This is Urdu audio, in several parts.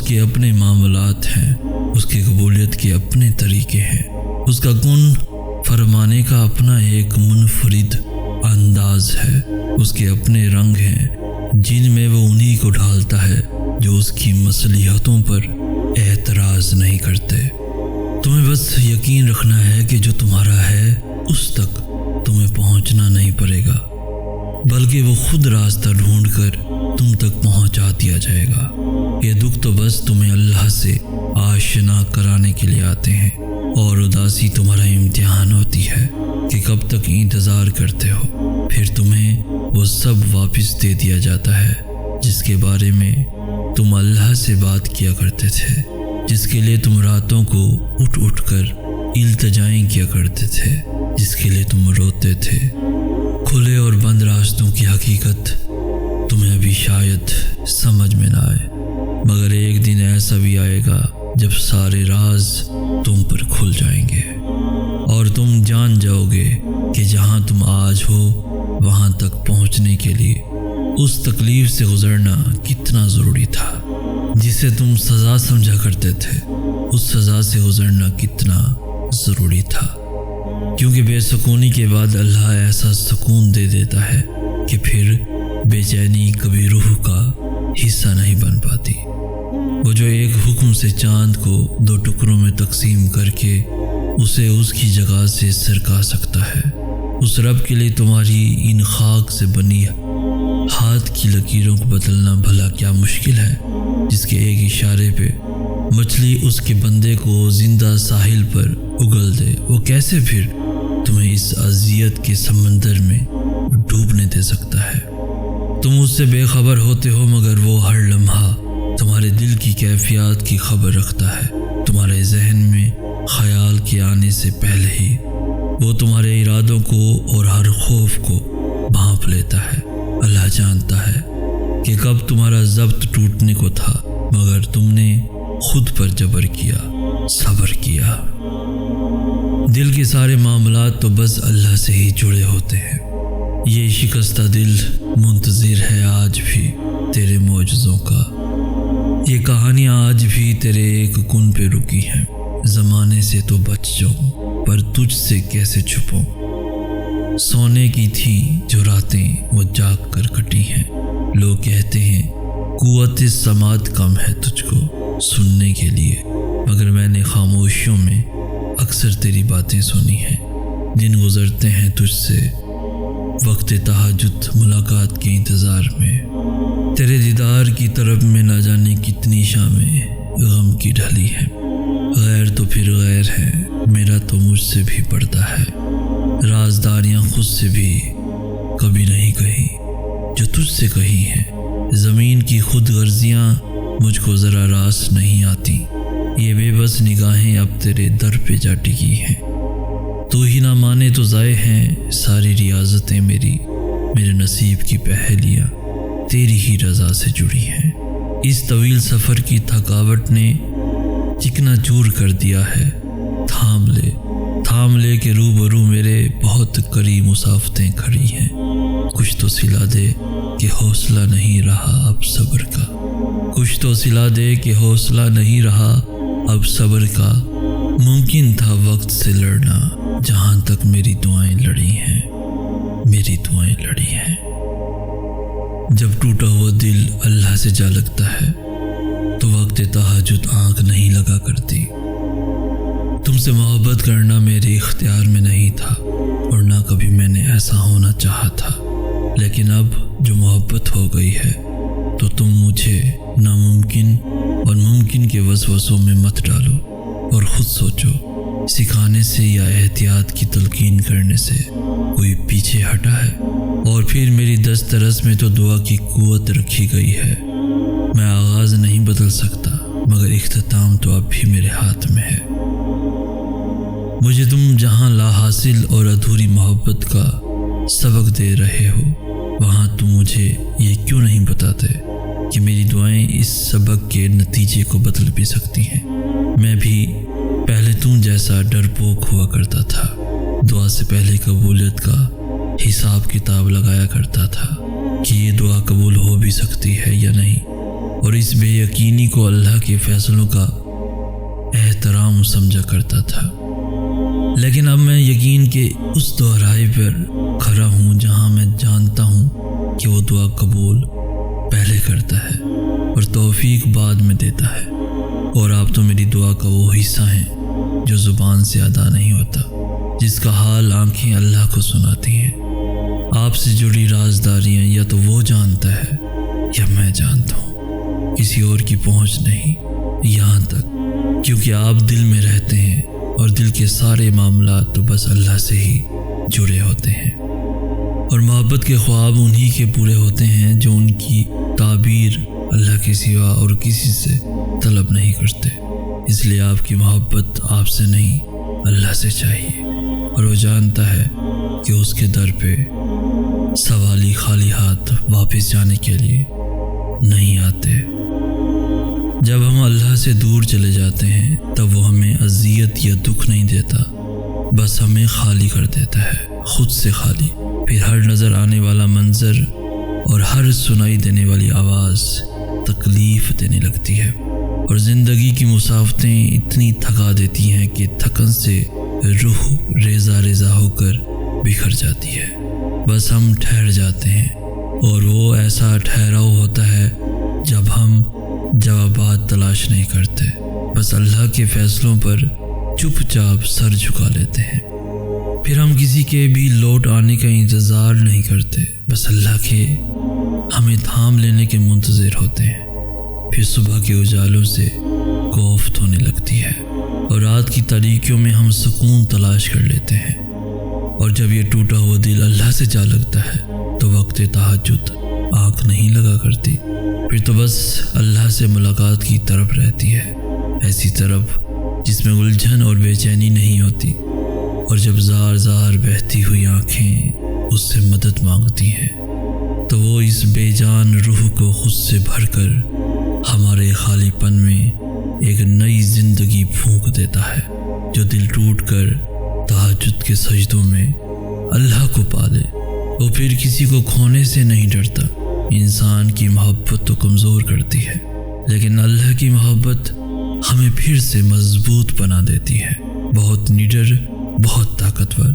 اس کے اپنے معاملات ہیں، اس کی قبولیت کے اپنے طریقے ہیں، اس کا کن فرمانے کا اپنا ایک منفرد انداز ہے، اس کے اپنے رنگ ہیں جن میں وہ انہی کو ڈھالتا ہے جو اس کی مصلحتوں پر اعتراض نہیں کرتے۔ تمہیں بس یقین رکھنا ہے کہ جو تمہارا ہے اس تک تمہیں پہنچنا نہیں پڑے گا، بلکہ وہ خود راستہ ڈھونڈ کر تم تک پہنچا دیا جائے گا۔ یہ دکھ تو بس تمہیں اللہ سے آشنا کرانے کے لیے آتے ہیں، اور اداسی تمہارا امتحان ہوتی ہے کہ کب تک انتظار کرتے ہو۔ پھر تمہیں وہ سب واپس دے دیا جاتا ہے جس کے بارے میں تم اللہ سے بات کیا کرتے تھے، جس کے لیے تم راتوں کو اٹھ اٹھ کر التجائیں کیا کرتے تھے، جس کے لیے تم روتے تھے۔ کھلے اور بند راستوں کی حقیقت تمہیں ابھی شاید سمجھ میں نہ آئے، مگر ایک دن ایسا بھی آئے گا جب سارے راز تم پر کھل جائیں گے اور تم جان جاؤ گے کہ جہاں تم آج ہو وہاں تک پہنچنے کے لیے اس تکلیف سے گزرنا کتنا ضروری تھا، جسے تم سزا سمجھا کرتے تھے۔ اس سزا سے گزرنا کتنا ضروری تھا، کیونکہ بے سکونی کے بعد اللہ ایسا سکون دے دیتا ہے کہ پھر بے چینی کبھی روح کا حصہ نہیں بن پاتی۔ وہ جو ایک حکم سے چاند کو 2 ٹکڑوں میں تقسیم کر کے اسے اس کی جگہ سے سرکا سکتا ہے، اس رب کے لیے تمہاری ان خاک سے بنی ہاتھ کی لکیروں کو بدلنا بھلا کیا مشکل ہے، جس کے ایک اشارے پہ مچھلی اس کے بندے کو زندہ ساحل پر اگل دے۔ وہ کیسے پھر تمہیں اس اذیت کے سمندر میں ڈوبنے دے سکتا ہے؟ تم اس سے بے خبر ہوتے ہو، مگر وہ ہر لمحہ تمہارے دل کی کیفیات کی خبر رکھتا ہے۔ تمہارے ذہن میں خیال کے آنے سے پہلے ہی وہ تمہارے ارادوں کو اور ہر خوف کو بھانپ لیتا ہے۔ اللہ جانتا ہے کہ کب تمہارا ضبط ٹوٹنے کو تھا، مگر تم نے خود پر جبر کیا، صبر کیا۔ دل کے سارے معاملات تو بس اللہ سے ہی جڑے ہوتے ہیں۔ یہ شکستہ دل منتظر ہے آج بھی تیرے معجزوں کا۔ یہ کہانیاں آج بھی تیرے ایک کن پہ رکی ہیں۔ زمانے سے تو بچ جاؤں، پر تجھ سے کیسے چھپوں؟ سونے کی تھی جو راتیں وہ جاگ کر کٹی ہیں۔ لوگ کہتے ہیں قوت سماعت کم ہے تجھ کو سننے کے لیے، مگر میں نے خاموشیوں میں اکثر تیری باتیں سنی ہیں۔ دن گزرتے ہیں تجھ سے وقت تہجد ملاقات کے انتظار میں، تیرے دیدار کی طرف میں نہ جانے کتنی شامیں غم کی ڈھلی ہیں۔ غیر تو پھر غیر ہے، میرا تو مجھ سے بھی پردہ ہے۔ رازداریاں خود سے بھی کبھی نہیں کہی جو تجھ سے کہی ہیں۔ زمین کی خود غرضیاں مجھ کو ذرا راس نہیں آتی۔ یہ بے بس نگاہیں اب تیرے در پہ جا ٹکی ہیں۔ تو ہی نہ مانے تو ضائع ہیں ساری ریاضتیں میری، میرے نصیب کی پہیلیاں تیری ہی رضا سے جڑی ہیں۔ اس طویل سفر کی تھکاوٹ نے چکنا چور کر دیا ہے۔ تھام لے کہ روبرو میرے بہت قریب مسافتیں کھڑی ہیں۔ کچھ تو سلا دے کہ حوصلہ نہیں رہا اب صبر کا، کچھ تو سلا دے کہ حوصلہ نہیں رہا اب صبر کا۔ ممکن تھا وقت سے لڑنا جہاں تک میری دعائیں لڑی ہیں، میری دعائیں لڑی ہیں۔ جب ٹوٹا ہوا دل اللہ سے جا لگتا ہے تو وقت تہجد آنکھ نہیں لگا کرتی۔ تم سے محبت کرنا میرے اختیار میں نہیں تھا، اور نہ کبھی میں نے ایسا ہونا چاہا تھا، لیکن اب جو محبت ہو گئی ہے تو تم مجھے ناممکن اور ممکن کے وسوسوں میں مت ڈالو، اور خود سوچو سکھانے سے یا احتیاط کی تلقین کرنے سے کوئی پیچھے ہٹا ہے؟ اور پھر میری دسترس میں تو دعا کی قوت رکھی گئی ہے۔ میں آغاز نہیں بدل سکتا، مگر اختتام تو اب بھی میرے ہاتھ میں ہے۔ مجھے تم جہاں لا حاصل اور ادھوری محبت کا سبق دے رہے ہو، وہاں تم مجھے یہ کیوں نہیں بتاتے کہ میری دعائیں اس سبق کے نتیجے کو بدل بھی سکتی ہیں؟ میں بھی پہلے تم جیسا ڈرپوک ہوا کرتا تھا، دعا سے پہلے قبولیت کا حساب کتاب لگایا کرتا تھا کہ یہ دعا قبول ہو بھی سکتی ہے یا نہیں، اور اس بے یقینی کو اللہ کے فیصلوں کا احترام سمجھا کرتا تھا۔ لیکن اب میں یقین کے اس دہرائی پر کھڑا ہوں جہاں میں جانتا ہوں کہ وہ دعا قبول پہلے کرتا ہے اور توفیق بعد میں دیتا ہے، اور آپ تو میری دعا کا وہ حصہ ہیں جو زبان سے ادا نہیں ہوتا، جس کا حال آنکھیں اللہ کو سناتی ہیں۔ آپ سے جڑی رازداریاں یا تو وہ جانتا ہے یا میں جانتا ہوں، کسی اور کی پہنچ نہیں، یہاں تک کیونکہ آپ دل میں رہتے ہیں اور دل کے سارے معاملات تو بس اللہ سے ہی جڑے ہوتے ہیں، اور محبت کے خواب انہی کے پورے ہوتے ہیں جو ان کی تعبیر اللہ کے سوا اور کسی سے طلب نہیں کرتے۔ اس لیے آپ کی محبت آپ سے نہیں اللہ سے چاہیے، اور وہ جانتا ہے کہ اس کے در پہ سوالی خالی ہاتھ واپس جانے کے لیے نہیں آتے۔ جب ہم اللہ سے دور چلے جاتے ہیں تب وہ ہمیں اذیت یا دکھ نہیں دیتا، بس ہمیں خالی کر دیتا ہے، خود سے خالی۔ پھر ہر نظر آنے والا منظر اور ہر سنائی دینے والی آواز تکلیف دینے لگتی ہے، اور زندگی کی مسافتیں اتنی تھکا دیتی ہیں کہ تھکن سے روح ریزہ ریزہ ہو کر بکھر جاتی ہے۔ بس ہم ٹھہر جاتے ہیں، اور وہ ایسا ٹھہراؤ ہوتا ہے جب ہم جوابات تلاش نہیں کرتے، بس اللہ کے فیصلوں پر چپ چاپ سر جھکا لیتے ہیں۔ پھر ہم کسی کے بھی لوٹ آنے کا انتظار نہیں کرتے، بس اللہ کے ہمیں تھام لینے کے منتظر ہوتے ہیں۔ پھر صبح کے اجالوں سے کوفت ہونے لگتی ہے، اور رات کی تاریکیوں میں ہم سکون تلاش کر لیتے ہیں، اور جب یہ ٹوٹا ہوا دل اللہ سے جا لگتا ہے تو وقت تہجد آنکھ نہیں لگا کرتی، پھر تو بس اللہ سے ملاقات کی طرف رہتی ہے، ایسی طرف جس میں الجھن اور بے چینی نہیں ہوتی، اور جب زار زار بہتی ہوئی آنکھیں اس سے مدد مانگتی ہیں تو وہ اس بے جان روح کو خود سے بھر کر ہمارے خالی پن میں ایک نئی زندگی پھونک دیتا ہے، جو دل ٹوٹ کر تہجد کے سجدوں میں اللہ کو پالے۔ وہ پھر کسی کو کھونے سے نہیں ڈرتا۔ انسان کی محبت تو کمزور کرتی ہے، لیکن اللہ کی محبت ہمیں پھر سے مضبوط بنا دیتی ہے، بہت نڈر، بہت طاقتور،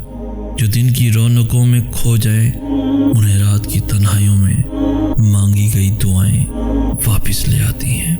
جو دن کی رونقوں میں کھو جائیں انہیں رات کی تنہائیوں میں مانگی گئی دعائیں واپس لے آتی ہیں۔